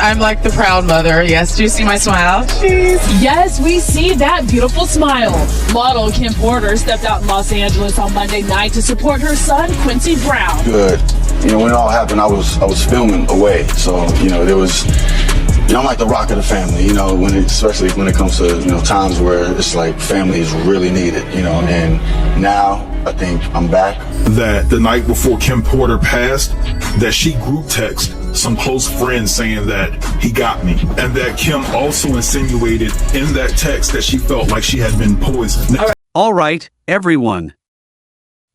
I'm like the proud mother. Yes, do you see my smile? Jeez. Yes, we see that beautiful smile. Model Kim Porter stepped out in Los Angeles on Monday night to support her son, Quincy Brown. Good. When it all happened, I was filming away, so there was. I'm like the rock of the family, especially when it comes to times where it's like family is really needed, and now I think I'm back. That the night before Kim Porter passed, that she group text some close friends saying that he got me, and that Kim also insinuated in that text that she felt like she had been poisoned. All right, everyone.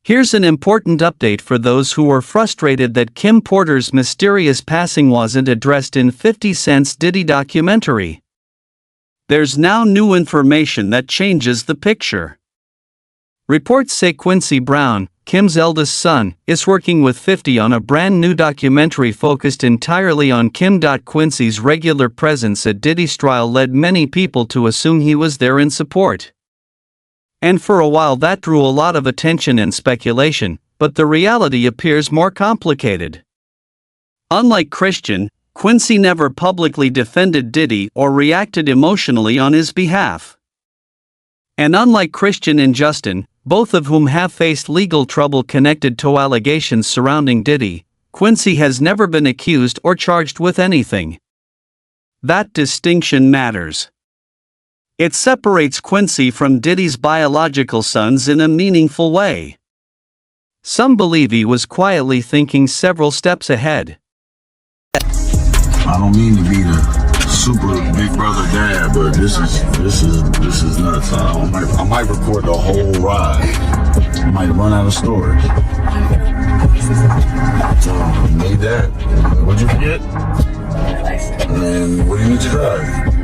Here's an important update for those who were frustrated that Kim Porter's mysterious passing wasn't addressed in 50 Cent's Diddy documentary. There's now new information that changes the picture. Reports say Quincy Brown, Kim's eldest son, is working with 50 on a brand new documentary focused entirely on Kim. Quincy's regular presence at Diddy's trial led many people to assume he was there in support. And for a while that drew a lot of attention and speculation, but the reality appears more complicated. Unlike Christian, Quincy never publicly defended Diddy or reacted emotionally on his behalf. And unlike Christian and Justin, both of whom have faced legal trouble connected to allegations surrounding Diddy, Quincy has never been accused or charged with anything. That distinction matters. It separates Quincy from Diddy's biological sons in a meaningful way. Some believe he was quietly thinking several steps ahead. I don't mean to be the super big brother dad, but this is nuts. I might record the whole ride. I might run out of storage. Need that. What'd you forget? And what do you need to drive?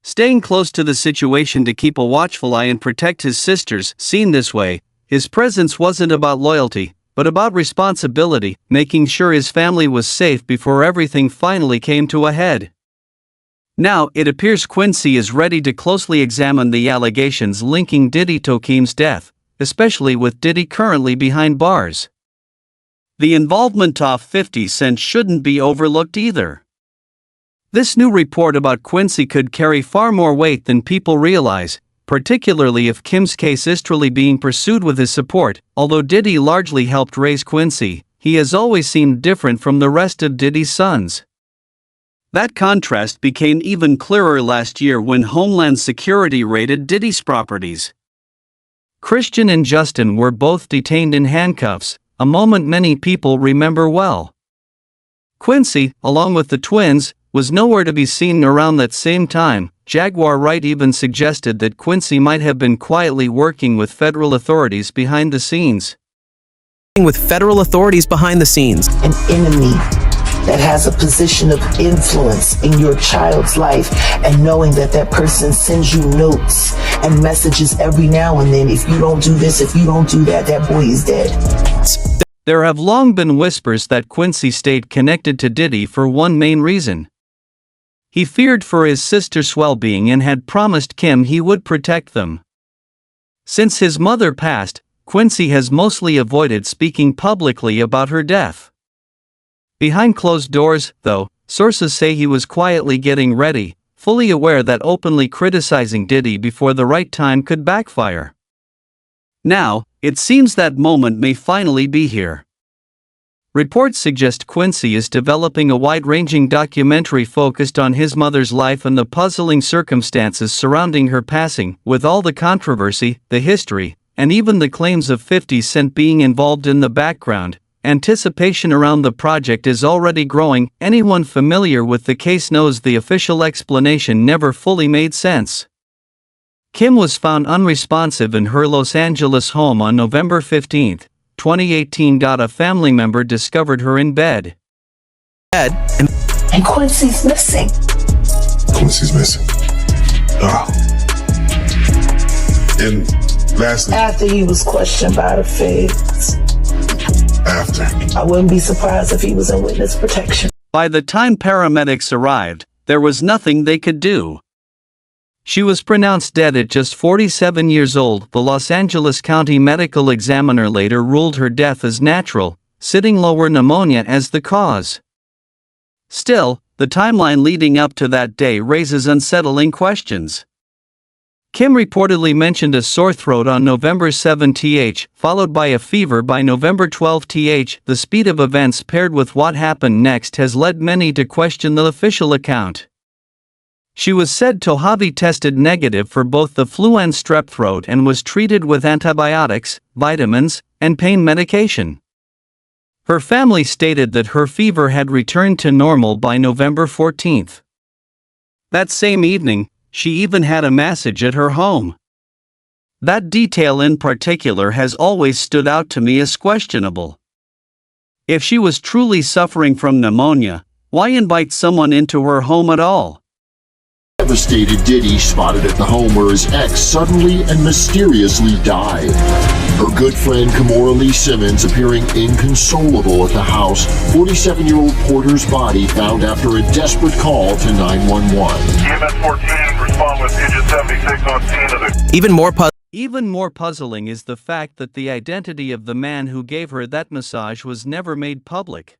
Staying close to the situation to keep a watchful eye and protect his sisters. Seen this way, his presence wasn't about loyalty, but about responsibility, making sure his family was safe before everything finally came to a head. Now, it appears Quincy is ready to closely examine the allegations linking Diddy to Kim's death, especially with Diddy currently behind bars. The involvement of 50 Cent shouldn't be overlooked either. This new report about Quincy could carry far more weight than people realize, particularly if Kim's case is truly being pursued with his support. Although Diddy largely helped raise Quincy, he has always seemed different from the rest of Diddy's sons. That contrast became even clearer last year when Homeland Security raided Diddy's properties. Christian and Justin were both detained in handcuffs, a moment many people remember well. Quincy, along with the twins, was nowhere to be seen around that same time. Jaguar Wright even suggested that Quincy might have been quietly working with federal authorities behind the scenes. With federal authorities behind the scenes. An enemy that has a position of influence in your child's life, and knowing that that person sends you notes and messages every now and then. If you don't do this, if you don't do that, that boy is dead. There have long been whispers that Quincy stayed connected to Diddy for one main reason. He feared for his sister's well-being and had promised Kim he would protect them. Since his mother passed, Quincy has mostly avoided speaking publicly about her death. Behind closed doors, though, sources say he was quietly getting ready, fully aware that openly criticizing Diddy before the right time could backfire. Now, it seems that moment may finally be here. Reports suggest Quincy is developing a wide-ranging documentary focused on his mother's life and the puzzling circumstances surrounding her passing. With all the controversy, the history, and even the claims of 50 Cent being involved in the background, anticipation around the project is already growing. Anyone familiar with the case knows the official explanation never fully made sense. Kim was found unresponsive in her Los Angeles home on November 15, 2018. A family member discovered her in bed. And Quincy's missing. Quincy's missing. And lastly, After he was questioned by the feds. after. I wouldn't be surprised if he was in witness protection. By the time paramedics arrived, there was nothing they could do. She was pronounced dead at just 47 years old. The Los Angeles County Medical Examiner later ruled her death as natural, sitting lower pneumonia as the cause. Still, the timeline leading up to that day raises unsettling questions. Kim reportedly mentioned a sore throat on November 7th, followed by a fever by November 12th. The speed of events paired with what happened next has led many to question the official account. She was said to have tested negative for both the flu and strep throat and was treated with antibiotics, vitamins, and pain medication. Her family stated that her fever had returned to normal by November 14th. That same evening, she even had a massage at her home. That detail in particular has always stood out to me as questionable. If she was truly suffering from pneumonia, why invite someone into her home at all? Devastated Diddy spotted at the home where his ex suddenly and mysteriously died. Her good friend Kimora Lee Simmons appearing inconsolable at the house. 47-year-old Porter's body found after a desperate call to 911. EMS 14 respond with engine 76 on scene of the... Even more puzzling is the fact that the identity of the man who gave her that massage was never made public.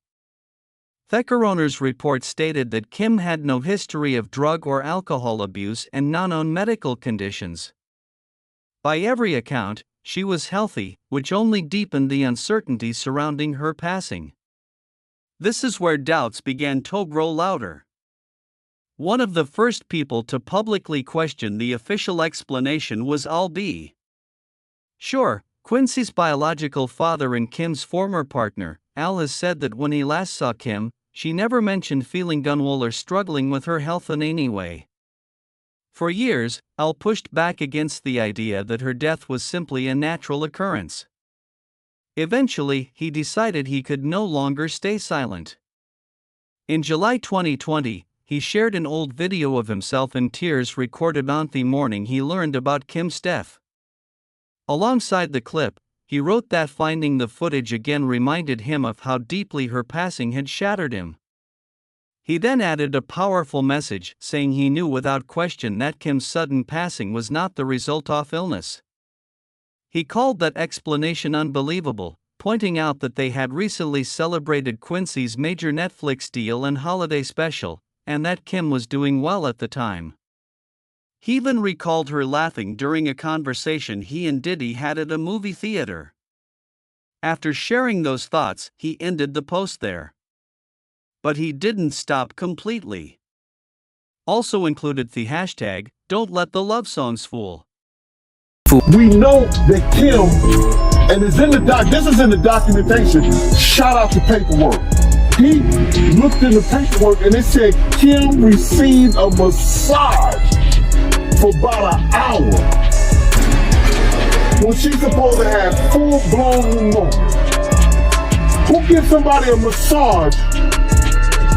The coroner's report stated that Kim had no history of drug or alcohol abuse and no known medical conditions. By every account, she was healthy, which only deepened the uncertainty surrounding her passing. This is where doubts began to grow louder. One of the first people to publicly question the official explanation was Al B. Sure, Quincy's biological father and Kim's former partner, Al, has said that when he last saw Kim, she never mentioned feeling unwell or struggling with her health in any way. For years, Al pushed back against the idea that her death was simply a natural occurrence. Eventually, he decided he could no longer stay silent. In July 2020, he shared an old video of himself in tears recorded on the morning he learned about Kim's death. Alongside the clip, he wrote that finding the footage again reminded him of how deeply her passing had shattered him. He then added a powerful message, saying he knew without question that Kim's sudden passing was not the result of illness. He called that explanation unbelievable, pointing out that they had recently celebrated Quincy's major Netflix deal and holiday special, and that Kim was doing well at the time. He even recalled her laughing during a conversation he and Diddy had at a movie theater. After sharing those thoughts, he ended the post there. But he didn't stop completely. Also included the hashtag, "Don't let the love songs fool." We know that Kim, and it's in the this is in the documentation, shout out the paperwork. He looked in the paperwork and it said Kim received a massage for about an hour when she's supposed to have full-blown pneumonia. Who gives somebody a massage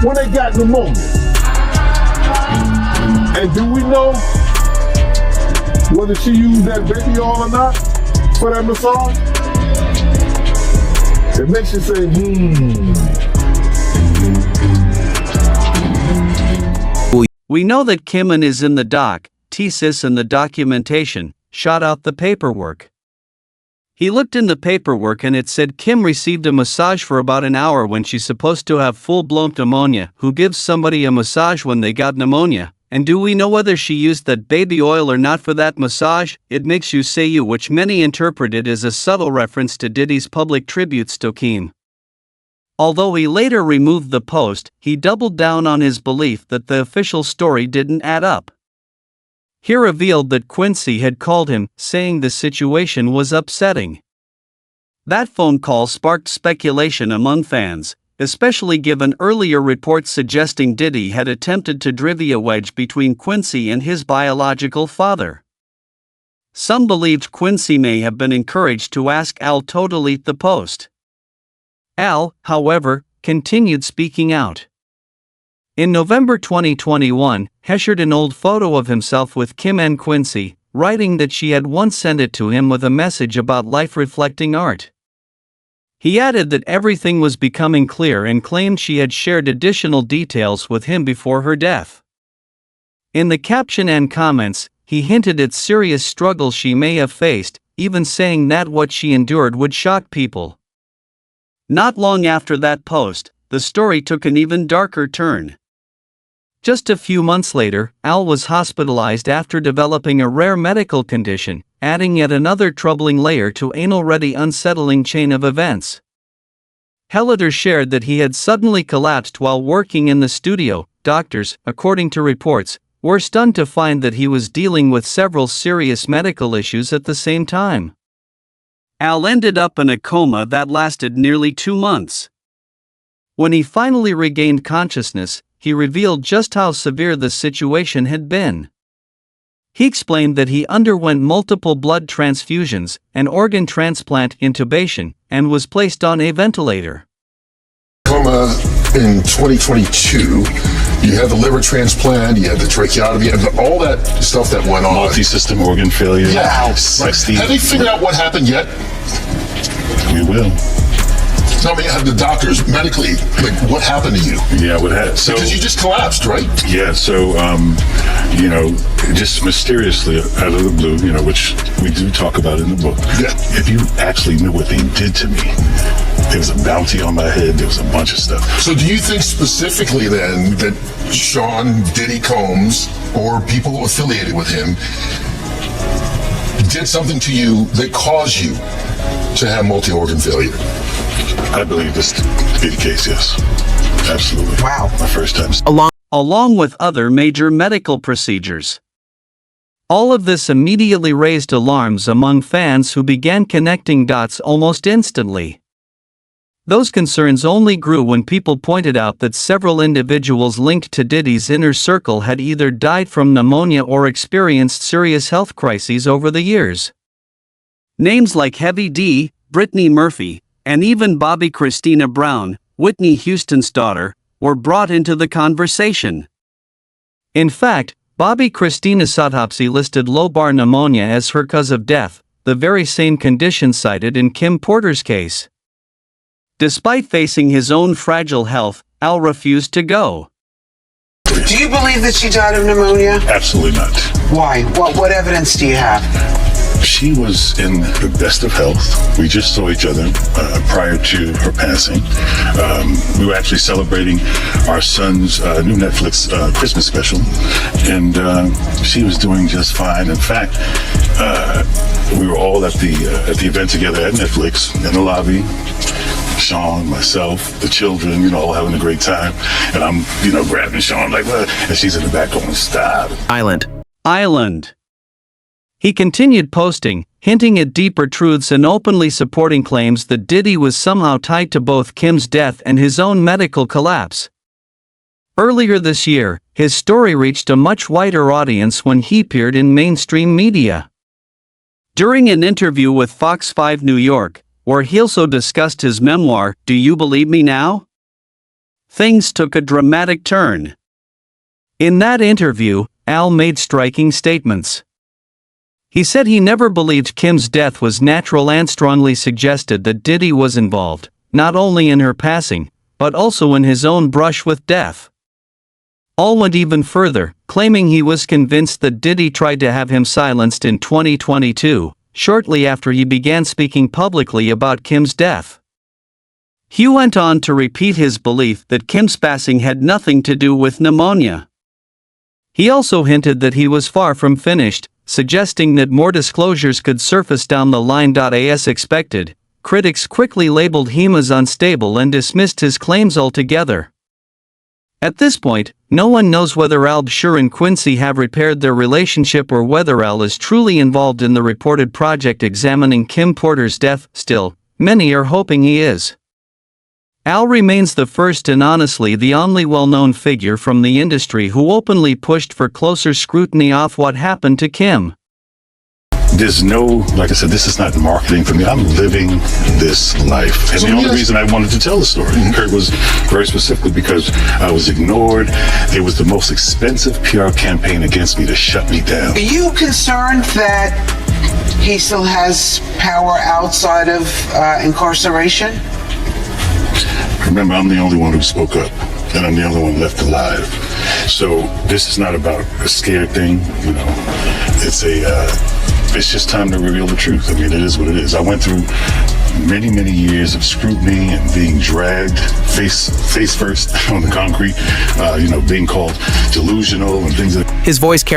when they got pneumonia? And do we know whether she used that baby oil or not for that massage? It makes you say, We know that Kim is in the doc, thesis and the documentation, shot out the paperwork. He looked in the paperwork and it said Kim received a massage for about an hour when she's supposed to have full-blown pneumonia. Who gives somebody a massage when they got pneumonia? And do we know whether she used that baby oil or not for that massage? It makes you say you, which many interpreted as a subtle reference to Diddy's public tributes to Kim. Although he later removed the post, he doubled down on his belief that the official story didn't add up. He revealed that Quincy had called him, saying the situation was upsetting. That phone call sparked speculation among fans, especially given earlier reports suggesting Diddy had attempted to drive a wedge between Quincy and his biological father. Some believed Quincy may have been encouraged to ask Al to delete the post. Al, however, continued speaking out. In November 2021, he shared an old photo of himself with Kim and Quincy, writing that she had once sent it to him with a message about life reflecting art. He added that everything was becoming clear and claimed she had shared additional details with him before her death. In the caption and comments, he hinted at serious struggles she may have faced, even saying that what she endured would shock people. Not long after that post, the story took an even darker turn. Just a few months later, Al was hospitalized after developing a rare medical condition, adding yet another troubling layer to an already unsettling chain of events. Hellitter shared that he had suddenly collapsed while working in the studio. Doctors, according to reports, were stunned to find that he was dealing with several serious medical issues at the same time. Al ended up in a coma that lasted nearly 2 months. When he finally regained consciousness, he revealed just how severe the situation had been. He explained that he underwent multiple blood transfusions, an organ transplant, intubation, and was placed on a ventilator. Coma in 2022, you had the liver transplant, you had the tracheotomy, and all that stuff that went on. Multi-system organ failure. Yeah. Have they figured out what happened yet? We will. Tell me, have the doctors medically, like, what happened to you? Yeah, what happened? So, because you just collapsed, right? Yeah, so, just mysteriously out of the blue, which we do talk about in the book. Yeah. If you actually knew what they did to me, there was a bounty on my head, there was a bunch of stuff. So do you think specifically then that Sean Diddy Combs or people affiliated with him did something to you that caused you to have multi-organ failure? I believe this to be the case, yes. Absolutely. Wow. My first time. Along with other major medical procedures. All of this immediately raised alarms among fans who began connecting dots almost instantly. Those concerns only grew when people pointed out that several individuals linked to Diddy's inner circle had either died from pneumonia or experienced serious health crises over the years. Names like Heavy D, Brittany Murphy, and even Bobby Christina Brown, Whitney Houston's daughter, were brought into the conversation. In fact, Bobby Christina's autopsy listed lobar pneumonia as her cause of death, the very same condition cited in Kim Porter's case. Despite facing his own fragile health, Al refused to go. Do you believe that she died of pneumonia? Absolutely not. Why? What evidence do you have? She was in the best of health. We just saw each other prior to her passing. We were actually celebrating our son's new Netflix Christmas special, and she was doing just fine. In fact, we were all at the event together at Netflix in the lobby. Sean, myself, the children, all having a great time. And I'm, grabbing Sean like, what? And she's in the back going, stop. Island. He continued posting, hinting at deeper truths and openly supporting claims that Diddy was somehow tied to both Kim's death and his own medical collapse. Earlier this year, his story reached a much wider audience when he appeared in mainstream media. During an interview with Fox 5 New York, where he also discussed his memoir, Do You Believe Me Now?, things took a dramatic turn. In that interview, Al made striking statements. He said he never believed Kim's death was natural and strongly suggested that Diddy was involved, not only in her passing, but also in his own brush with death. Al went even further, claiming he was convinced that Diddy tried to have him silenced in 2022. Shortly after he began speaking publicly about Kim's death. He went on to repeat his belief that Kim's passing had nothing to do with pneumonia. He also hinted that he was far from finished, suggesting that more disclosures could surface down the line. As expected, critics quickly labeled him as unstable and dismissed his claims altogether. At this point, no one knows whether Al Bashir and Quincy have repaired their relationship or whether Al is truly involved in the reported project examining Kim Porter's death. Still, many are hoping he is. Al remains the first and honestly the only well-known figure from the industry who openly pushed for closer scrutiny of what happened to Kim. There's like I said, this is not marketing for me. I'm living this life. And the only reason I wanted to tell the story, Kurt, was very specifically because I was ignored. It was the most expensive PR campaign against me to shut me down. Are you concerned that he still has power outside of incarceration? Remember, I'm the only one who spoke up, and I'm the only one left alive. So this is not about a scared thing, It's just time to reveal the truth. I mean, it is what it is. I went through many, many years of scrutiny and being dragged face first on the concrete, being called delusional and things like that. His voice carries